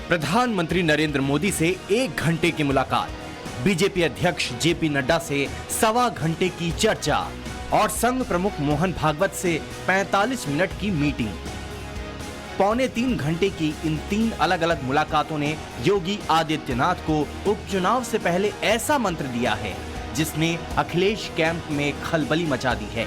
प्रधानमंत्री नरेंद्र मोदी से 1 घंटे की मुलाकात, बीजेपी अध्यक्ष जेपी नड्डा से 1.25 घंटे की चर्चा और संघ प्रमुख मोहन भागवत से 45 मिनट की मीटिंग। 2.25 घंटे की इन 3 अलग अलग मुलाकातों ने योगी आदित्यनाथ को उपचुनाव से पहले ऐसा मंत्र दिया है जिसने अखिलेश कैंप में खलबली मचा दी है।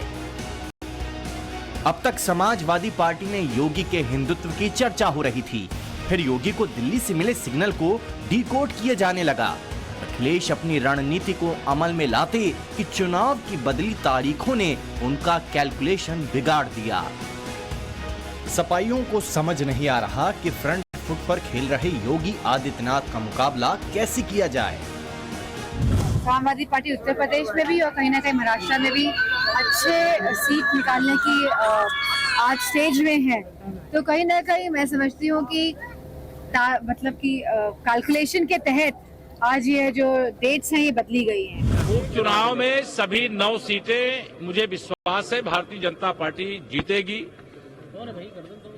अब तक समाजवादी पार्टी में योगी के हिंदुत्व की चर्चा हो रही थी, फिर योगी को दिल्ली से मिले सिग्नल को डिकोड किए जाने लगा। अखिलेश अपनी रणनीति को अमल में लाते कि चुनाव की बदली तारीखों ने उनका कैलकुलेशन बिगाड़ दिया। सपाइयों को समझ नहीं आ रहा कि फ्रंट फुट पर खेल रहे योगी आदित्यनाथ का मुकाबला कैसे किया जाए। समाजवादी पार्टी उत्तर प्रदेश में भी और कहीं ना कहीं महाराष्ट्र में भी अच्छे सीट निकालने की आज स्टेज में है, तो कहीं ना कहीं मैं समझती हूँ कि मतलब कि कैलकुलेशन के तहत आज ये जो डेट्स हैं ये बदली गई हैं। उपचुनाव में सभी 9 सीटें मुझे विश्वास है भारतीय जनता पार्टी जीतेगी।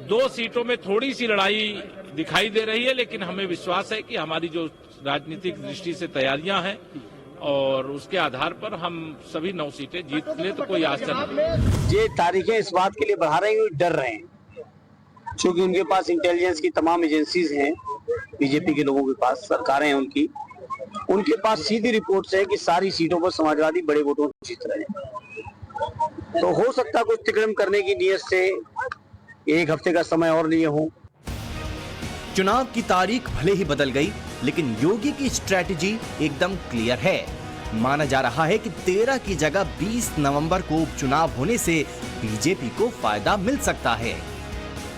2 सीटों में थोड़ी सी लड़ाई दिखाई दे रही है, लेकिन हमें विश्वास है कि हमारी जो राजनीतिक दृष्टि से तैयारियां हैं और उसके आधार पर हम सभी 9 सीटें जीत ले तो कोई आश्चर्य नहीं। ये तारीखें इस बात के लिए बढ़ा रहे हैं, डर रहे हैं, क्योंकि उनके पास इंटेलिजेंस की तमाम एजेंसीज हैं, बीजेपी के लोगों के पास, सरकारें हैं उनके पास सीधी रिपोर्ट्स है कि सारी सीटों पर समाजवादी बड़े वोटों से जीत रहे हैं। तो हो सकता है कुछ तिकड़म करने की नीयत से 1 हफ्ते का समय और लिए हो। चुनाव की तारीख भले ही बदल गई, लेकिन योगी की स्ट्रैटेजी एकदम क्लियर है। माना जा रहा है कि 13 की जगह 20 नवंबर को उपचुनाव होने से बीजेपी को फायदा मिल सकता है।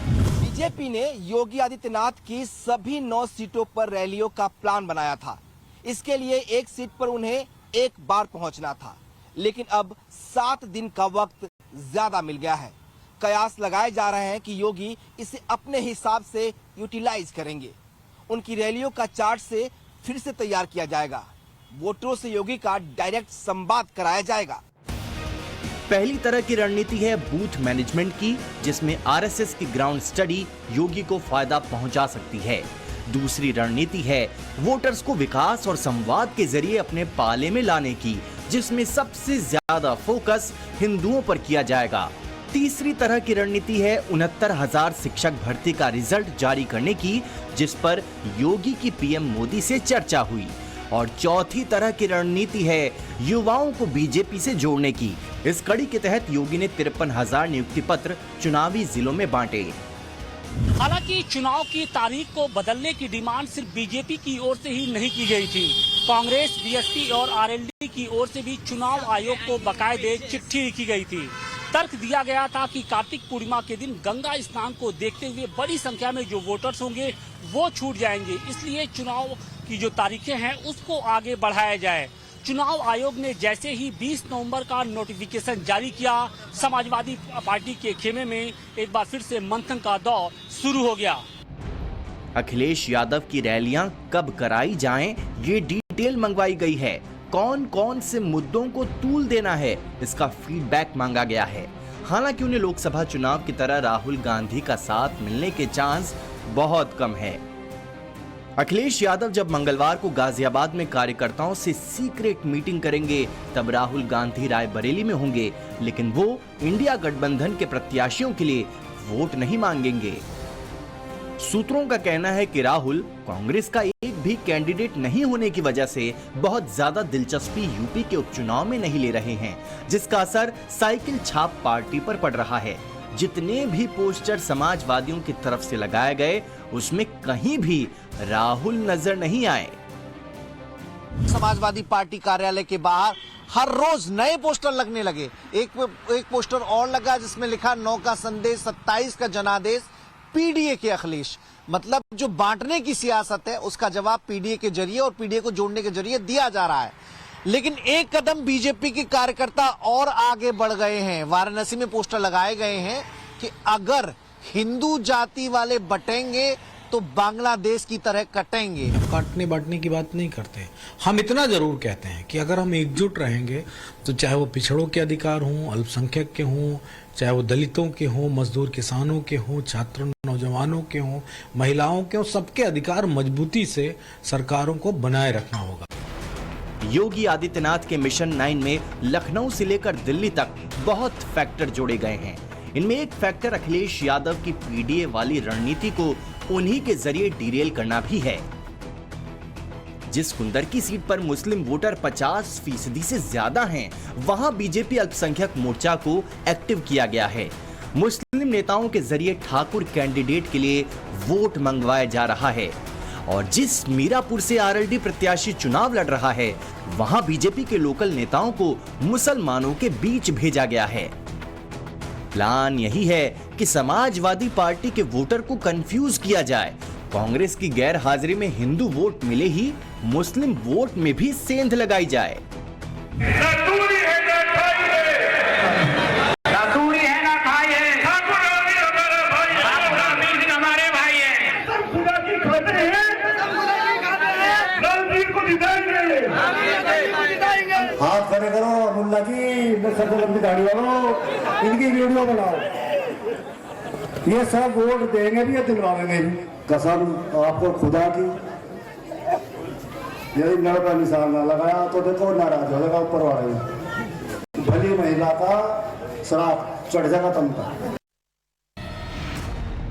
बीजेपी ने योगी आदित्यनाथ की सभी 9 सीटों पर रैलियों का प्लान बनाया था। इसके लिए एक सीट पर उन्हें एक बार पहुंचना था, लेकिन अब 7 दिन का वक्त ज्यादा मिल गया है। कयास लगाए जा रहे हैं कि योगी इसे अपने हिसाब से यूटिलाइज करेंगे। उनकी रैलियों का चार्ट से फिर से तैयार किया जाएगा। वोटरों से योगी का डायरेक्ट संवाद कराया जाएगा। पहली तरह की रणनीति है बूथ मैनेजमेंट की, जिसमें आरएसएस की ग्राउंड स्टडी योगी को फायदा पहुंचा सकती है। दूसरी रणनीति है वोटर्स को विकास और संवाद के जरिए अपने पाले में लाने की, जिसमें सबसे ज्यादा फोकस हिंदुओं पर किया जाएगा। तीसरी तरह की रणनीति है 69,000 शिक्षक भर्ती का रिजल्ट जारी करने की, जिस पर योगी की पीएम मोदी से चर्चा हुई। और चौथी तरह की रणनीति है युवाओं को बीजेपी से जोड़ने की। इस कड़ी के तहत योगी ने 53,000 नियुक्ति पत्र चुनावी जिलों में बांटे। हालांकि चुनाव की तारीख को बदलने की डिमांड सिर्फ बीजेपी की ओर से ही नहीं की गई थी। कांग्रेस, बीएसपी और आरएलडी की ओर से भी चुनाव आयोग को बाकायदे चिट्ठी लिखी गई थी। तर्क दिया गया था कि कार्तिक पूर्णिमा के दिन गंगा स्नान को देखते हुए बड़ी संख्या में जो वोटर्स होंगे वो छूट जाएंगे, इसलिए चुनाव की जो तारीखें हैं उसको आगे बढ़ाया जाए। चुनाव आयोग ने जैसे ही 20 नवंबर का नोटिफिकेशन जारी किया, समाजवादी पार्टी के खेमे में एक बार फिर से मंथन का दौर शुरू हो गया। अखिलेश यादव की रैलियां कब कराई जाएं, ये डिटेल मंगवाई गई है। कौन कौन से मुद्दों को तूल देना है, इसका फीडबैक मांगा गया है। हालांकि उन्हें लोकसभा चुनाव की तरह राहुल गांधी का साथ मिलने के चांस बहुत कम है। अखिलेश यादव जब मंगलवार को गाजियाबाद में कार्यकर्ताओं से सीक्रेट मीटिंग करेंगे, तब राहुल गांधी रायबरेली में होंगे, लेकिन वो इंडिया गठबंधन के प्रत्याशियों के लिए वोट नहीं मांगेंगे। सूत्रों का कहना है कि राहुल कांग्रेस का एक भी कैंडिडेट नहीं होने की वजह से बहुत ज्यादा दिलचस्पी यूपी के उपचुनाव में नहीं ले रहे हैं, जिसका असर साइकिल छाप पार्टी पर पड़ रहा है। जितने भी पोस्टर समाजवादियों की तरफ से लगाए गए, उसमें कहीं भी राहुल नजर नहीं आए। समाजवादी पार्टी कार्यालय के बाहर हर रोज नए पोस्टर लगने लगे। एक पोस्टर और लगा जिसमें लिखा 9 का संदेश, 27 का जनादेश, पीडीए के अखिलेश। मतलब जो बांटने की सियासत है उसका जवाब पीडीए के जरिए और पीडीए को जोड़ने के जरिए दिया जा रहा है। लेकिन एक कदम बीजेपी के कार्यकर्ता और आगे बढ़ गए हैं। वाराणसी में पोस्टर लगाए गए हैं कि अगर हिंदू जाति वाले बटेंगे तो बांग्लादेश की तरह कटेंगे। काटने बांटने की बात नहीं करते। हम इतना जरूर कहते हैं कि अगर हम एकजुट रहेंगे तो चाहे वो पिछड़ों के अधिकार हों, अल्पसंख्यक के हों चाहे वो दलितों के हों, मजदूर किसानों के हों, छात्रों नौजवानों के हों, महिलाओं के हों, सबके अधिकार मजबूती से सरकारों को बनाए रखना होगा। योगी आदित्यनाथ के मिशन 9 में लखनऊ से लेकर दिल्ली तक बहुत फैक्टर जोड़े गए हैं। इनमें एक फैक्टर अखिलेश यादव की पीडीए वाली रणनीति को उन्हीं के जरिए डीरेल करना भी है। जिस कुंदर की सीट पर मुस्लिम वोटर 50% से ज्यादा हैं, वहां बीजेपी अल्पसंख्यक मोर्चा को एक्टिव किया गया है। मुस्लिम नेताओं के जरिए ठाकुर कैंडिडेट के लिए वोट मंगवाया जा रहा है और जिस मीरापुर से आरएलडी प्रत्याशी चुनाव लड़ रहा है, वहां बीजेपी के लोकल नेताओं को मुसलमानों के बीच भेजा गया है। प्लान यही है कि समाजवादी पार्टी के वोटर को कंफ्यूज किया जाए, कांग्रेस की गैर हाजिरी में हिंदू वोट मिले ही मुस्लिम वोट में भी सेंध लगाई जाए। हाथ खड़े करो मुल्ला जी, सबसे लंबी दाढ़ी वालों, इनकी वीडियो बनाओ। ये सब वोट देंगे भी या दिलवाएंगे भी, कसम आपको खुदा की। यदि नर का निशान ना लगाया तो देखो नाराज हो जाएगा ऊपर वाले, भली महिला का श्राप चढ़ जाएगा तुम पर।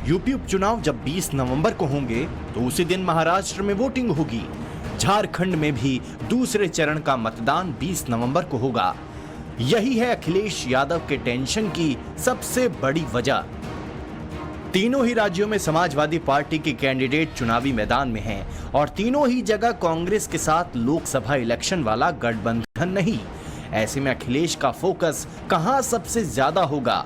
यूपी उपचुनाव जब 20 नवंबर को होंगे तो उसी दिन महाराष्ट्र में वोटिंग होगी। झारखंड में भी दूसरे चरण का मतदान 20 नवंबर को होगा। यही है अखिलेश यादव के टेंशन की सबसे बड़ी वजह। तीनों ही राज्यों में समाजवादी पार्टी के कैंडिडेट चुनावी मैदान में हैं और तीनों ही जगह कांग्रेस के साथ लोकसभा इलेक्शन वाला गठबंधन नहीं। ऐसे में अखिलेश का फोकस कहां सबसे ज्यादा होगा?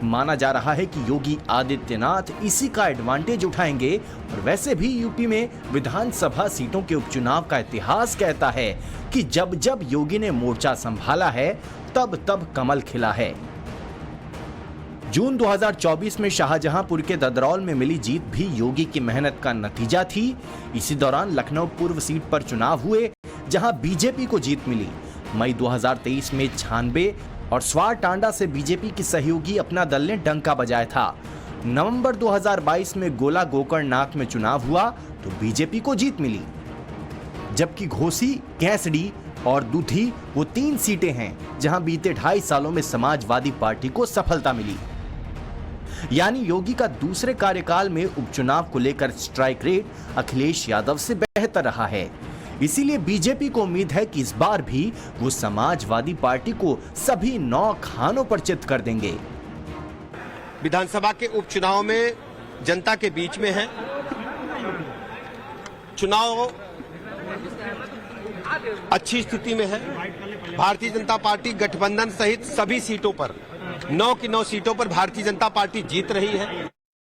माना जा रहा है कि योगी आदित्यनाथ इसी का एडवांटेज उठाएंगे और वैसे भी यूपी में विधानसभा सीटों के उपचुनाव का इतिहास कहता है कि जब जब योगी ने मोर्चा संभाला है तब तब कमल खिला है। जून 2024 में शाहजहांपुर के ददरौल में मिली जीत भी योगी की मेहनत का नतीजा थी। इसी दौरान लखनऊ पूर्व सीट पर चुनाव हुए जहां बीजेपी को जीत मिली। मई 2023 में 96 और स्वार टांडा से बीजेपी की सहयोगी अपना दल ने डंका बजाया था। नवंबर 2022 में गोला गोकर्णनाथ में चुनाव हुआ तो बीजेपी को जीत मिली, जबकि घोसी, कैसडी और दूधी वो 3 सीटें हैं जहां बीते 2.5 सालों में समाजवादी पार्टी को सफलता मिली। यानी योगी का दूसरे कार्यकाल में उपचुनाव को लेकर स्ट्राइक रेट अखिलेश यादव से बेहतर रहा है। इसीलिए बीजेपी को उम्मीद है कि इस बार भी वो समाजवादी पार्टी को सभी 9 खानों पर चित कर देंगे। विधानसभा के उपचुनाव में जनता के बीच में है। चुनाव अच्छी स्थिति में है। भारतीय जनता पार्टी गठबंधन सहित सभी सीटों पर 9 की 9 सीटों पर भारतीय जनता पार्टी जीत रही है।